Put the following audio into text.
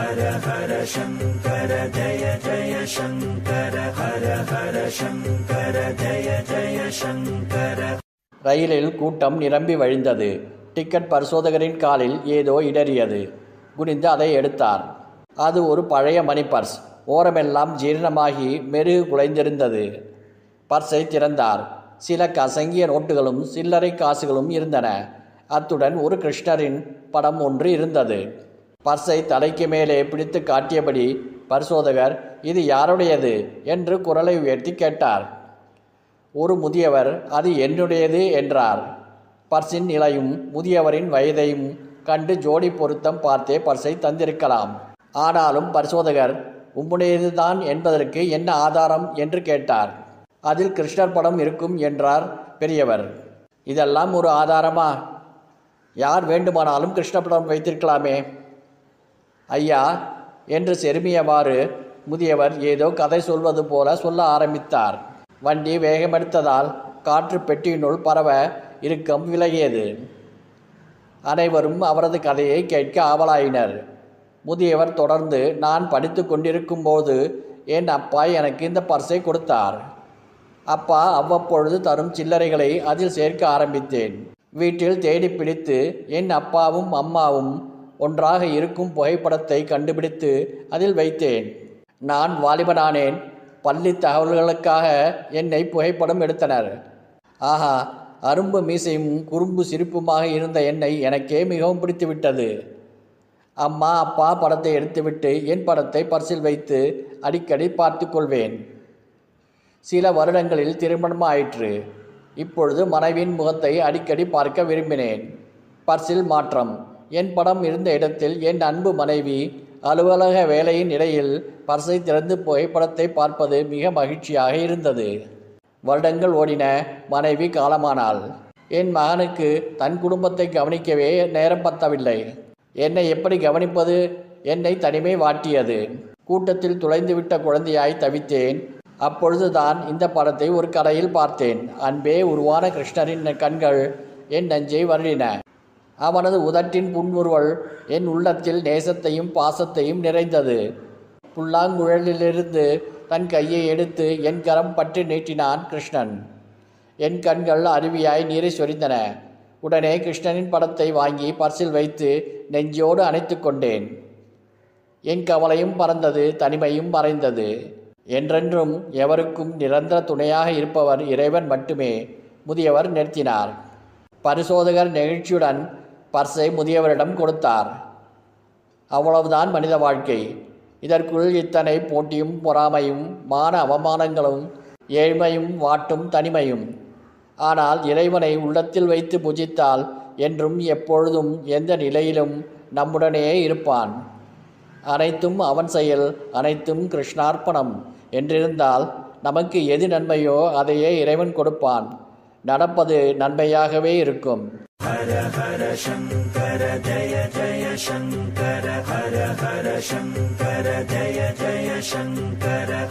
ஹர ஹர சங்கர ஜய ஜய சங்கர ஹர ஹர சங்கர ஜய ஜய சங்கர. ரயிலில் கூட்டம் நிரம்பி வழிந்தது. டிக்கெட் பரிசோதகரின் காலில் ஏதோ இடறியது. குனிந்து அதை எடுத்தார். அது ஒரு பழைய மணி பர்ஸ். ஓரமெல்லாம் ஜீரணமாகி மெருகு குலைந்திருந்தது. பர்ஸை திறந்தார். சில கசங்கிய நோட்டுகளும் சில்லறை காசுகளும் இருந்தன. அத்துடன் ஒரு கிருஷ்ணரின் படம் ஒன்று இருந்தது. பர்ஸை தலைக்கு மேலே பிடித்து காட்டியபடி பரிசோதகர், இது யாருடையது என்று குரலை உயர்த்தி கேட்டார். ஒரு முதியவர், அது என்னுடையது என்றார். பர்ஸின் நிலையும் முதியவரின் வயதையும் கண்டு ஜோடி பொருத்தம் பார்த்தே பர்ஸை தந்திருக்கலாம். ஆனாலும் பரிசோதகர், உம்முடையதுதான் என்பதற்கு என்ன ஆதாரம் என்று கேட்டார். அதில் கிருஷ்ணர் படம் இருக்கும் என்றார் பெரியவர். இதெல்லாம் ஒரு ஆதாரமா? யார் வேண்டுமானாலும் கிருஷ்ண படம் வைத்திருக்கலாமே. ஐயா என்று செருமியவாறு முதியவர் ஏதோ கதை சொல்வது போல சொல்ல ஆரம்பித்தார். வண்டி வேகமெடுத்ததால் காற்று பெட்டியினுள் பரவ இறுக்கம் விலகியது. அனைவரும் அவரது கதையை கேட்க ஆவலாயினர். முதியவர் தொடர்ந்து, நான் படித்து கொண்டிருக்கும் போது என் அப்பா எனக்கு இந்த பர்ஸை கொடுத்தார். அப்பா அவ்வப்பொழுது தரும் சில்லறைகளை அதில் சேர்க்க ஆரம்பித்தேன். வீட்டில் தேடி பிடித்து என் அப்பாவும் அம்மாவும் ஒன்றாக இருக்கும் புகைப்படத்தை கண்டுபிடித்து அதில் வைத்தேன். நான் வாலிபனானேன். பள்ளி தகவல்களுக்காக என்னை புகைப்படம் எடுத்தனர். ஆஹா, அரும்பு மீசையும் குறும்பு சிரிப்புமாக இருந்த என்னை எனக்கே மிகவும் பிடித்துவிட்டது. அம்மா அப்பா படத்தை எடுத்துவிட்டு என் படத்தை பர்சில் வைத்து அடிக்கடி பார்த்து கொள்வேன். சில வருடங்களில் திருமணம் ஆயிற்று. இப்பொழுது மனைவியின் முகத்தை அடிக்கடி பார்க்க விரும்பினேன். பர்சில் மாற்றம். என் படம் இருந்த இடத்தில் என் அன்பு மனைவி அலுவலக வேலையின் இடையில் பர்ஸை திறந்து புகைப்படத்தை பார்ப்பது மிக மகிழ்ச்சியாக இருந்தது. வருடங்கள் ஓடின. மனைவி காலமானாள். என் மகனுக்கு தன் குடும்பத்தை கவனிக்கவே நேரம் பத்தவில்லை. என்னை எப்படி கவனிப்பது? என்னை தனிமை வாட்டியது. கூட்டத்தில் துளைந்துவிட்ட குழந்தையாய் தவித்தேன். அப்பொழுதுதான் இந்த படத்தை ஒரு கடையில் பார்த்தேன். அன்பே உருவான கிருஷ்ணரின் கண்கள் என் நெஞ்சை வருடின. அவனது உதட்டின் புன்முறுவல் என் உள்ளத்தில் நேசத்தையும் பாசத்தையும் நிறைந்தது. புல்லாங்குழலிலிருந்து தன் கையை எடுத்து என் கரம் பற்றி நீட்டினான் கிருஷ்ணன். என் கண்கள் அருவியாய் நீரை சொரிந்தன. உடனே கிருஷ்ணனின் படத்தை வாங்கி பர்சில் வைத்து நெஞ்சோடு அணைத்து கொண்டேன். என் கவலையும் பறந்தது, தனிமையும் மறைந்தது. என்றென்றும் எவருக்கும் நிரந்தர துணையாக இருப்பவர் இறைவன் மட்டுமே. முதியவர் நிறுத்தினார். பரிசோதகர் நெகிழ்ச்சியுடன் பர்ஸை முதியவரிடம் கொடுத்தார். அவ்வளவுதான் மனித வாழ்க்கை. இதற்குள் இத்தனை போட்டியும் பொறாமையும் மான அவமானங்களும் ஏழ்மையும் வாட்டும் தனிமையும். ஆனால் இறைவனை உள்ளத்தில் வைத்து பூஜித்தால் என்றும் எப்பொழுதும் எந்த நிலையிலும் நம்முடனே இருப்பான். அனைத்தும் அவன் செயல், அனைத்தும் கிருஷ்ணார்ப்பணம் என்றிருந்தால் நமக்கு எது நன்மையோ அதையே இறைவன் கொடுப்பான். நடப்பது நன்மையாகவே இருக்கும். ஹர ஹர சங்கர ஜய ஜய சங்கர ஹர ஹர சங்கர ஜய ஜய சங்கர.